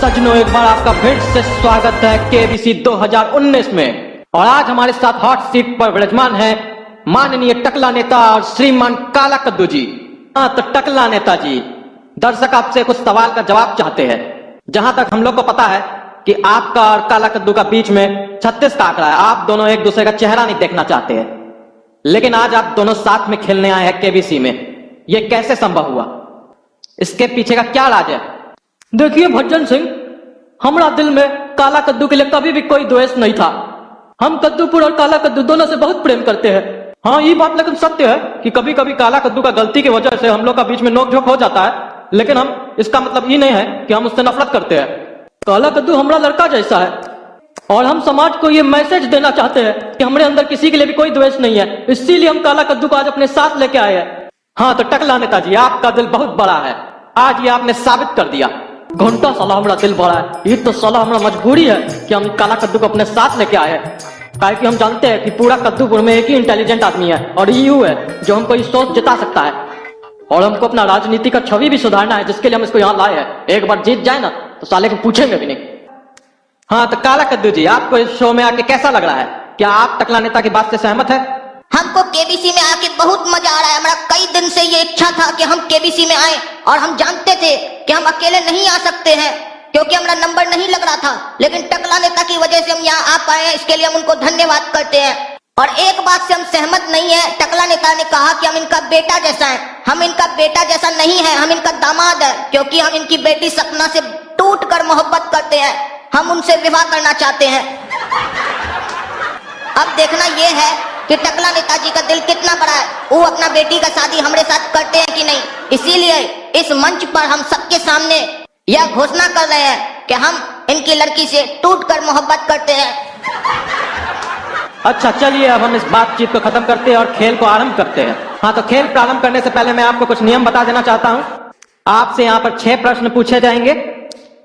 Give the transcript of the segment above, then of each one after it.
सज्जनों, एक बार आपका फिर से स्वागत है केबीसी 2019 में। और आज हमारे साथ हॉट सीट पर विराजमान है माननीय टकला नेता और श्रीमान काला कद्दू जी। हाँ तो टकला नेता जी, दर्शक आपसे कुछ सवाल का जवाब चाहते हैं। जहां तक हम लोग को पता है कि आपका और काला कद्दू का बीच में 36 का आंकड़ा है। आप दोनों एक दूसरे का चेहरा नहीं देखना चाहते हैं, लेकिन आज आप दोनों साथ में खेलने आए हैं केबीसी में। यह कैसे संभव हुआ? इसके पीछे का क्या राज है? देखिए भज्जन सिंह, हमारा दिल में काला कद्दू के लिए कभी भी कोई द्वेष नहीं था। हम कद्दूपुर और काला कद्दू दोनों से बहुत प्रेम करते हैं। हाँ, ये बात लेकिन सत्य है कि कभी कभी काला कद्दू का गलती की वजह से हम लोग का बीच में नोकझोंक हो जाता है, लेकिन हम इसका मतलब ये नहीं है कि हम उससे नफरत करते हैं। काला कद्दू हमारा लड़का जैसा है और हम समाज को ये मैसेज देना चाहते हैं कि हमारे अंदर किसी के लिए भी कोई द्वेष नहीं है। इसीलिए हम काला कद्दू को आज अपने साथ लेके आए हैं। हाँ तो टकला नेताजी, आपका दिल बहुत बड़ा है। आज ये आपने साबित कर दिया। घंटा साला हमारा दिल बड़ा है, ये तो साला हमारा मजबूरी है कि हम काला कद्दू को अपने साथ लेके आए हैं। काहे कि हम जानते हैं कि पूरा कद्दूपुर में एक ही इंटेलिजेंट आदमी है और यू है जो हमको ये सोच जिता सकता है। और हमको अपना राजनीति का छवि भी सुधारना है, जिसके लिए हम इसको यहाँ लाए हैं। एक बार जीत जाए ना तो साले को पूछेंगे भी नहीं। हाँ तो काला कद्दू जी, आपको इस शो में आके कैसा लग रहा है? क्या आप टकला नेता की बात से सहमत है? हमको केबीसी में आके बहुत मजा आ रहा है। हमारा कई दिन से ये इच्छा था कि हम केबीसी में आए और हम जानते थे कि हम अकेले नहीं आ सकते हैं क्योंकि हमारा नंबर नहीं लग रहा था, लेकिन टकला नेता की वजह से हम यहाँ आ पाए हैं। इसके लिए हम उनको धन्यवाद करते हैं। और एक बात से हम सहमत नहीं है, टकला नेता ने कहा कि हम इनका बेटा जैसा है। हम इनका बेटा जैसा नहीं है, हम इनका दामाद है, क्योंकि हम इनकी बेटी सपना से टूट कर मोहब्बत करते हैं। हम उनसे विवाह करना चाहते हैं। अब देखना यह है कि टकला नेताजी का दिल कितना बड़ा है। वो अपना बेटी का शादी हमारे साथ करते हैं कि नहीं। इसीलिए इस मंच पर हम सबके सामने यह घोषणा कर रहे हैं कि हम इनकी लड़की से टूटकर मोहब्बत करते हैं। अच्छा चलिए, अब हम इस बातचीत को खत्म करते हैं और खेल को आरंभ करते हैं। हाँ तो खेल प्रारंभ करने से पहले मैं आपको कुछ नियम बता देना चाहता हूँ। आपसे यहाँ पर 6 प्रश्न पूछे जाएंगे।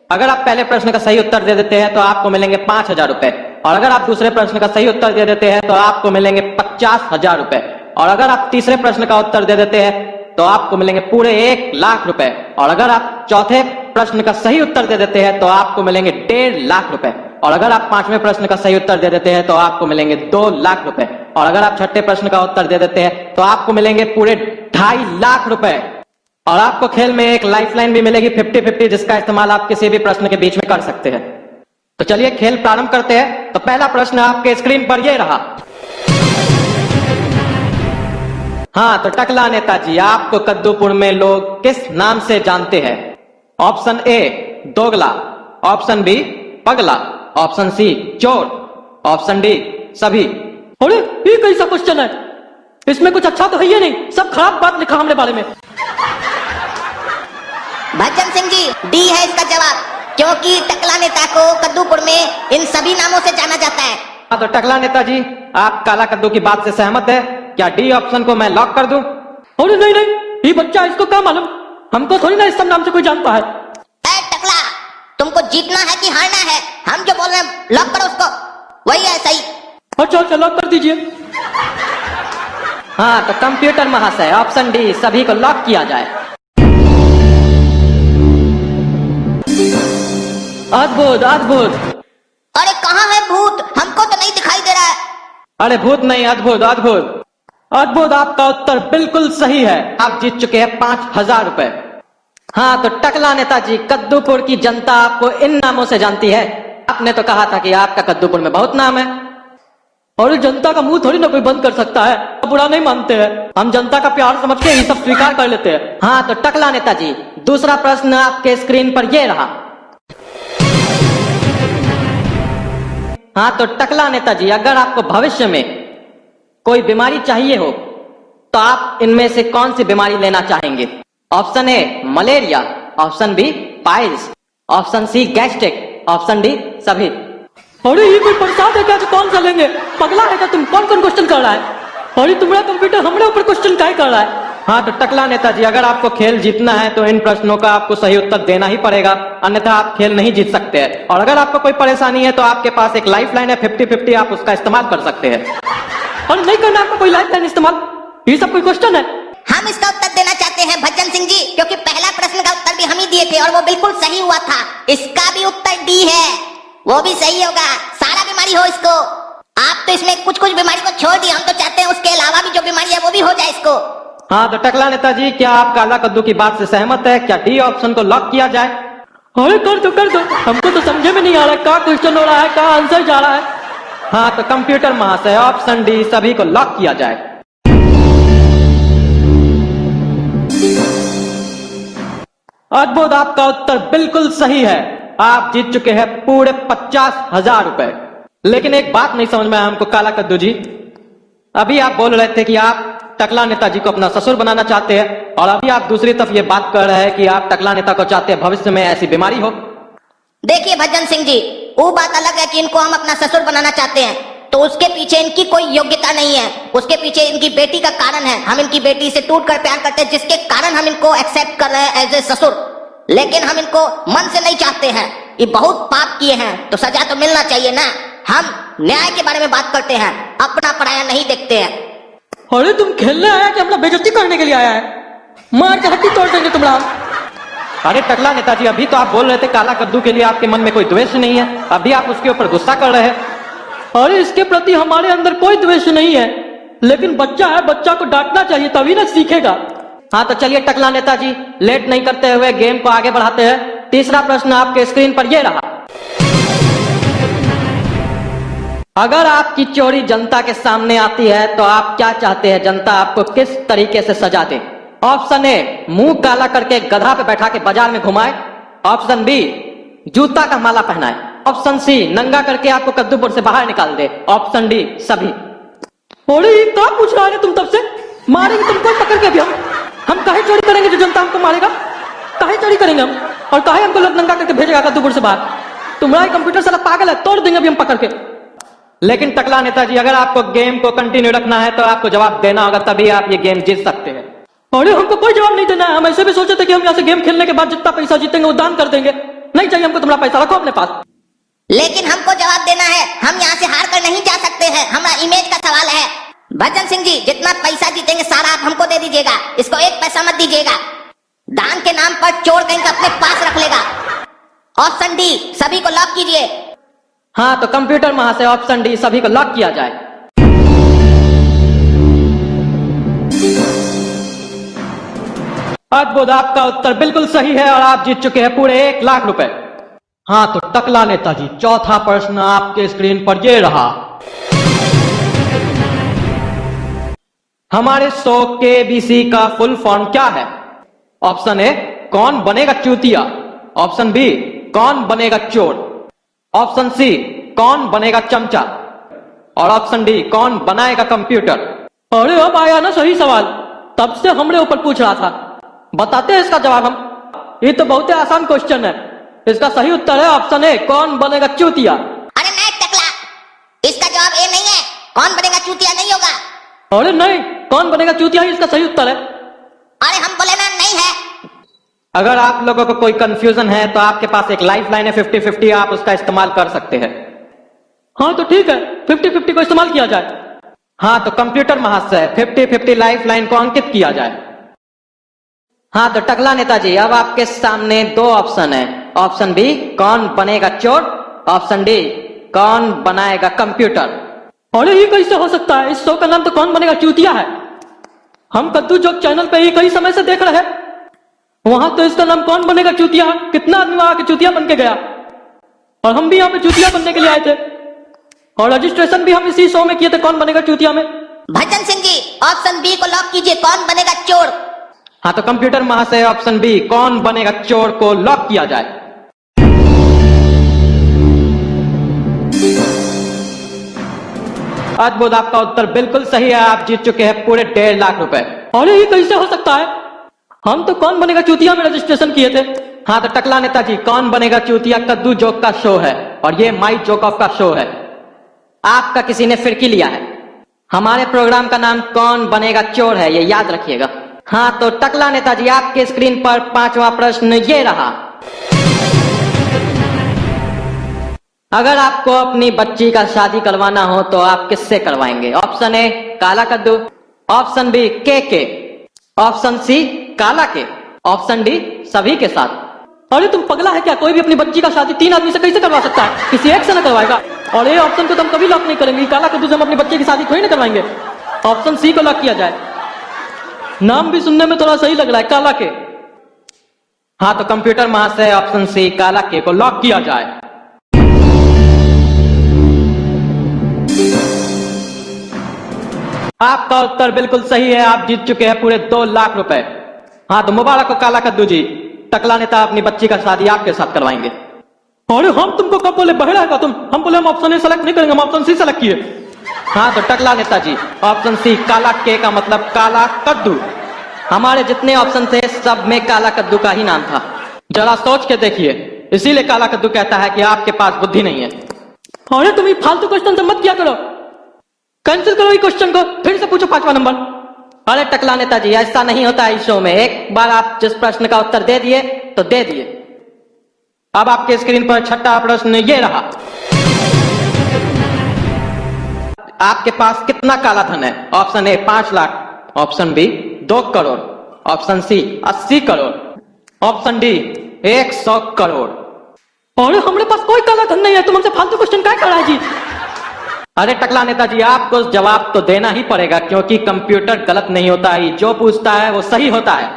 अगर आप पहले प्रश्न का सही उत्तर दे देते हैं तो आपको मिलेंगे 5,000 रुपए, और अगर आप दूसरे प्रश्न का सही उत्तर दे देते हैं तो आपको मिलेंगे 50,000 रुपए, और अगर आप तीसरे प्रश्न का उत्तर दे देते हैं तो आपको मिलेंगे पूरे 1,00,000 रुपए, और अगर आप चौथे प्रश्न का सही उत्तर दे देते हैं तो आपको मिलेंगे 1,50,000 रुपए, और अगर आप 5वें प्रश्न का सही उत्तर दे देते हैं तो आपको मिलेंगे 2,00,000 रुपए, और अगर आप 6ठे प्रश्न का उत्तर दे देते हैं तो आपको मिलेंगे पूरे 2,50,000 रुपए। और आपको खेल में एक लाइफलाइन भी मिलेगी 50-50, जिसका इस्तेमाल आप किसी भी प्रश्न के बीच में कर सकते हैं। तो चलिए खेल प्रारंभ करते हैं। तो पहला प्रश्न आपके स्क्रीन पर ये रहा। हाँ तो टकला नेताजी, आपको कद्दूपुर में लोग किस नाम से जानते हैं? ऑप्शन ए दोगला, ऑप्शन बी पगला, ऑप्शन सी चोर, ऑप्शन डी सभी। अरे ये कैसा क्वेश्चन है? इसमें कुछ अच्छा तो है ही नहीं, सब खराब बात लिखा हमने बारे में। भज्जन सिंह जी, डी है इसका जवाब, क्योंकि टकला नेता को कद्दूपुर में इन सभी नामों से जाना जाता है। हाँ तो टकला नेताजी, आप काला कद्दू की बात से सहमत है? क्या डी ऑप्शन को मैं लॉक कर दूं? अरे नहीं नहीं, ये बच्चा, इसको क्या मालूम? हमको थोड़ी ना इस सब नाम से कोई जानता है। टकला, तुमको जीतना है कि हारना है? हम जो बोल रहे हैं लॉक करो उसको, वही है सही। अच्छा लॉक कर दीजिए। हाँ तो कंप्यूटर महाशय, ऑप्शन डी सभी को लॉक किया जाए। अद्भुत अद्भुत। अरे कहाँ है भूत? हमको तो नहीं दिखाई दे रहा है। अरे भूत नहीं, अद्भुत अद्भुत अद्भुत। आपका उत्तर बिल्कुल सही है। आप जीत चुके हैं 5,000 रुपए। हाँ तो टकला नेताजी, कद्दूपुर की जनता आपको इन नामों से जानती है। आपने तो कहा था कि आपका कद्दूपुर में बहुत नाम है। और जनता का मुंह थोड़ी ना कोई बंद कर सकता है। बुरा नहीं मानते हैं, हम जनता का प्यार समझ के ये सब स्वीकार कर लेते हैं। हाँ तो टकला नेताजी, दूसरा प्रश्न आपके स्क्रीन पर ये रहा। हाँ तो टकला नेताजी, अगर आपको भविष्य में कोई बीमारी चाहिए हो तो आप इनमें से कौन सी बीमारी लेना चाहेंगे? Option A malaria, option B piles, option C gastric, option D सभी। अरे ये कोई प्रसाद है क्या? तो कौन सा लेंगे? पगला है क्या तुम? कौन कौन क्वेश्चन कर रहा है? अरे तुम्हारा कंप्यूटर हमारे ऊपर क्वेश्चन क्या कर रहा है? हाँ तो टकला नेताजी, अगर आपको खेल जीतना है तो इन प्रश्नों का आपको सही उत्तर देना ही पड़ेगा, अन्यथा आप खेल नहीं जीत सकते हैं। और अगर आपको कोई परेशानी है तो आपके पास एक लाइफलाइन है 50-50, आप उसका इस्तेमाल कर सकते हैं। और नहीं करना आपको कोई लाइफलाइन इस्तेमाल? ये सब कोई क्वेश्चन है? हम इसका उत्तर देना चाहते हैं भज्जन सिंह जी, क्योंकि पहला प्रश्न का उत्तर भी हम ही दिए थे और वो बिल्कुल सही हुआ था। इसका भी डी है, वो भी सही होगा। सारा बीमारी हो इसको। आप तो इसमें कुछ कुछ बीमारी को छोड़ दी, हम तो चाहते हैं उसके अलावा भी जो बीमारी है वो भी हो जाए इसको। हाँ तो टकला नेताजी, क्या आप काला कद्दू की बात से सहमत है? क्या डी ऑप्शन को लॉक किया जाए? अरे कर दो, हमको तो समझे में नहीं आ रहा है क्या क्वेश्चन हो रहा है, क्या आंसर जा रहा है। हाँ तो कंप्यूटर महाशय, ऑप्शन डी सभी को लॉक किया जाए। अद्भुत, आपका उत्तर बिल्कुल सही है। आप जीत चुके हैं पूरे 50,000 रुपए। लेकिन एक बात नहीं समझ में आया हमको काला कद्दू जी। अभी आप बोल रहे थे कि आप टकला नेताजी को अपना ससुर बनाना चाहते हैं, और अभी आप दूसरी तरफ ये बात कर रहे हैं कि आप टकला नेता को चाहते हैं भविष्य में ऐसी बीमारी हो। देखिए भजन सिंह जी, वो बात अलग है कि इनको हम अपना ससुर बनाना चाहते हैं, तो उसके पीछे इनकी कोई योग्यता नहीं है। उसके पीछे इनकी बेटी का कारण है। हम इनकी बेटी से टूटकर प्यार करते हैं, जिसके कारण हम इनको एक्सेप्ट कर रहे हैं एज ए ससुर। लेकिन हम इनको मन से नहीं चाहते हैं। ये बहुत पाप किए हैं तो सजा तो मिलना चाहिए ना। हम न्याय के बारे में बात करते हैं, अपना पराया नहीं देखते हैं। अरे तुम खेलने आया कि अपना बेइज्जती करने के लिए आया है? मार के हड्डी तोड़ देंगे तुम्हारा। अरे टकला नेताजी, अभी तो आप बोल रहे थे काला कद्दू के लिए आपके मन में कोई द्वेष नहीं है, अभी आप उसके ऊपर गुस्सा कर रहे हैं। अरे इसके प्रति हमारे अंदर कोई द्वेष नहीं है, लेकिन बच्चा है, बच्चा को डांटना चाहिए तभी ना सीखेगा। हाँ तो चलिए टकला नेताजी, लेट नहीं करते हुए गेम को आगे बढ़ाते हैं। तीसरा प्रश्न आपके स्क्रीन पर यह रहा। अगर आपकी चोरी जनता के सामने आती है तो आप क्या चाहते हैं जनता आपको किस तरीके से सजा दे? ऑप्शन ए, मुंह काला करके गधा पे बैठा के बाजार में घुमाए। ऑप्शन बी, जूता का माला पहनाए। ऑप्शन सी, नंगा करके आपको कद्दूपुर से बाहर निकाल दे। ऑप्शन डी, सभी। अरे ये क्या पूछ रहा है तुम तब से? मारेंगे तुमको पकड़ के भी हम काहे चोरी करेंगे जो जनता हमको मारेगा? काहे चोरी करेंगे हम? और काहे हमको लोग नंगा करके भेजेगा कद्दूपुर से बाहर? तुम्हारा कंप्यूटर साला पागल है, तोड़ देंगे अभी हम पकड़ के। लेकिन टकला नेताजी, अगर आपको गेम को कंटिन्यू रखना है तो आपको जवाब देना होगा, तभी आप ये गेम जीत सकते हैं। अरे हमको कोई जवाब नहीं देना है। हम ऐसे भी सोचे थे कि हम यहाँ से गेम खेलने के बाद जितना पैसा जीतेंगे वो दान कर देंगे। नहीं चाहिए हमको तुम्हारा पैसा, रखो अपने पास। लेकिन हमको जवाब देना है। हम यहाँ से हार कर नहीं जा सकते हैं, हमारा इमेज का सवाल है। भजन सिंह जी, जितना पैसा जीतेंगे सारा आप हमको दे दीजिएगा, इसको एक पैसा मत दीजिएगा। दान के नाम पर चोर कहीं का अपने पास रख लेगा। ऑप्शन डी, सभी को लॉक कीजिए। हाँ तो कंप्यूटर महाशय, ऑप्शन डी सभी को लॉक किया जाए। अद्भुत, आपका उत्तर बिल्कुल सही है और आप जीत चुके हैं पूरे 1,00,000 रुपए। हाँ तो टकला नेताजी, चौथा प्रश्न आपके स्क्रीन पर ये रहा। हमारे शो केबीसी का फुल फॉर्म क्या है? ऑप्शन ए, कौन बनेगा चूतिया। ऑप्शन बी, कौन बनेगा चोर। ऑप्शन सी, कौन बनेगा चमचा। और ऑप्शन डी, कौन बनाएगा कंप्यूटर। अरे अब आया ना सही सवाल, तब से हमरे ऊपर पूछ रहा था। बताते हैं इसका जवाब हम। ये तो बहुत ही आसान क्वेश्चन है। इसका सही उत्तर है ऑप्शन ए, कौन बनेगा चूतिया। अरे नहीं टकला, इसका जवाब ए नहीं है, कौन बनेगा चूतिया नहीं होगा। अरे नहीं, कौन बनेगा चूतिया ही इसका सही उत्तर है। अरे हम बोले ना, नहीं है। अगर आप लोगों को कोई कंफ्यूजन है तो आपके पास एक लाइफ लाइन है 50-50, आप उसका इस्तेमाल कर सकते हैं। हाँ तो ठीक है, 50-50 को इस्तेमाल किया जाए। हाँ तो कंप्यूटर महाशय, 50-50 लाइफ लाइन को अंकित किया जाए। हाँ तो टकला नेताजी, अब आपके सामने 2 ऑप्शन है। ऑप्शन बी, कौन बनेगा चोर। ऑप्शन डी, कौन बनाएगा कंप्यूटर। अरे ये कैसे हो सकता है? इस शो का नाम तो कौन बनेगा चूतिया है। हम कद्दू जोक चैनल पे ही कई समय से देख रहे हैं, वहां तो इसका नाम कौन बनेगा चूतिया। कितना आदमी वहां के चूतिया बन के गया, और हम भी यहाँ पे चूतिया बनने के लिए आए थे, और रजिस्ट्रेशन भी हम इसी शो में किए थे, कौन बनेगा चूतिया में। भजन सिंह जी, ऑप्शन बी को लॉक कीजिए, कौन बनेगा चोर। हाँ तो कंप्यूटर महाशय, ऑप्शन बी, कौन बनेगा चोर को लॉक किया जाए। अद्भुत, आपका उत्तर बिल्कुल सही है। आप जीत चुके हैं पूरे 1,50,000 रुपए। अरे ये कैसे हो सकता है? हम तो कौन बनेगा चूतिया में रजिस्ट्रेशन किए थे। हाँ तो टकला नेताजी, कौन बनेगा चूतिया कद्दू जोक का शो है, और ये माई जोक ऑफ का शो है। आपका किसी ने फिरकी लिया है। हमारे प्रोग्राम का नाम कौन बनेगा चोर है, ये याद रखिएगा। हाँ तो टकला नेताजी, आपके स्क्रीन पर 5वां प्रश्न ये रहा। अगर आपको अपनी बच्ची का शादी करवाना हो तो आप किससे करवाएंगे? ऑप्शन ए, काला कद्दू। ऑप्शन बी, के। ऑप्शन सी, काला के। ऑप्शन डी, सभी के साथ। अरे तुम पगला है क्या? कोई भी अपनी बच्ची का शादी 3 आदमी से कैसे करवा सकता है? किसी एक से न करवाएगा। और ये ऑप्शन को तो हम कभी लॉक नहीं करेंगे। काला कद्दू से हम अपनी बच्ची की शादी थोड़ी ना करवाएंगे। ऑप्शन सी को लॉक किया जाए। नाम भी सुनने में थोड़ा सही लग रहा है, काला के। हाँ तो कंप्यूटर महाशय ऑप्शन सी काला के को लॉक किया जाए। आपका उत्तर बिल्कुल सही है। आप जीत चुके हैं पूरे 2 लाख रुपए। हाँ तो मुबारक हो काला कद्दू जी। टकला नेता अपनी बच्ची का शादी आपके साथ करवाएंगे। अरे हम तुमको कब बोले? बहरा है तुम? हम बोले हम ऑप्शन ए सेलेक्ट नहीं करेंगे, हम ऑप्शन सी सेलेक्ट किए। हाँ तो टकला नेता जी, ऑप्शन सी काला के का मतलब काला कद्दू। हमारे जितने ऑप्शन थे सब में काला कद्दू का ही नाम था। जरा सोच के देखिए, इसीलिए काला कद्दू कहता है कि आपके पास बुद्धि नहीं है। अरे तुम ये फालतू क्वेश्चन से मत किया करो। कैंसिल करो ये क्वेश्चन को, फिर से पूछो 5वां नंबर। अरे टकला नेता जी, ऐसा नहीं होता है इस शो में। एक बार आप जिस प्रश्न का उत्तर दे दिए तो दे दिए। अब आपके स्क्रीन पर 6वां प्रश्न ये रहा। आपके पास कितना काला धन है? Option A 5 lakh, option B 2 crore, option C 80 crore, option D 100 crore. अरे हमारे पास कोई काला धन नहीं है, तुम हमसे फालतू क्वेश्चन क्या कर रहा है जी? अरे टकला नेताजी, आपको जवाब तो देना ही पड़ेगा क्योंकि कंप्यूटर गलत नहीं होता है। जो पूछता है वो सही होता है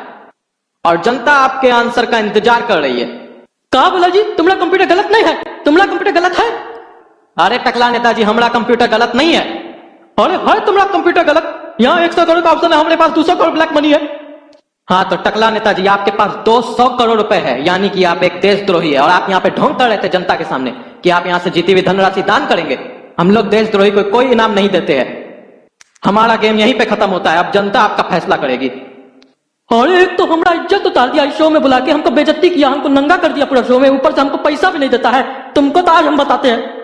और जनता आपके आंसर का इंतजार कर रही है। कहा बोला जी? तुम्हारा कंप्यूटर गलत नहीं है, तुम्हारा कंप्यूटर गलत है। अरे टकला नेताजी, हमारा कंप्यूटर गलत नहीं है। अरे है तुम्हारा कंप्यूटर गलत। यहाँ 100 करोड़ का ऑप्शन है, हमारे पास 200 करोड़ ब्लैक मनी है। हाँ तो टकला नेताजी, आपके पास 200 करोड़ रुपए है, यानी कि आप एक देशद्रोही है। और आप यहाँ पे ढोंग कर रहे थे जनता के सामने कि आप यहाँ से जीती हुई धनराशि दान करेंगे। हम लोग देशद्रोही को कोई इनाम नहीं देते हैं। हमारा गेम यहीं पे खत्म होता है। अब जनता आपका फैसला करेगी। अरे एक तो हमारा इज्जत उतार दिया, इस शो में बुला के हमको बेइज्जती किया, हमको नंगा कर दिया पूरा शो में, ऊपर से हमको पैसा भी नहीं देता है। तुमको तो आज हम बताते हैं।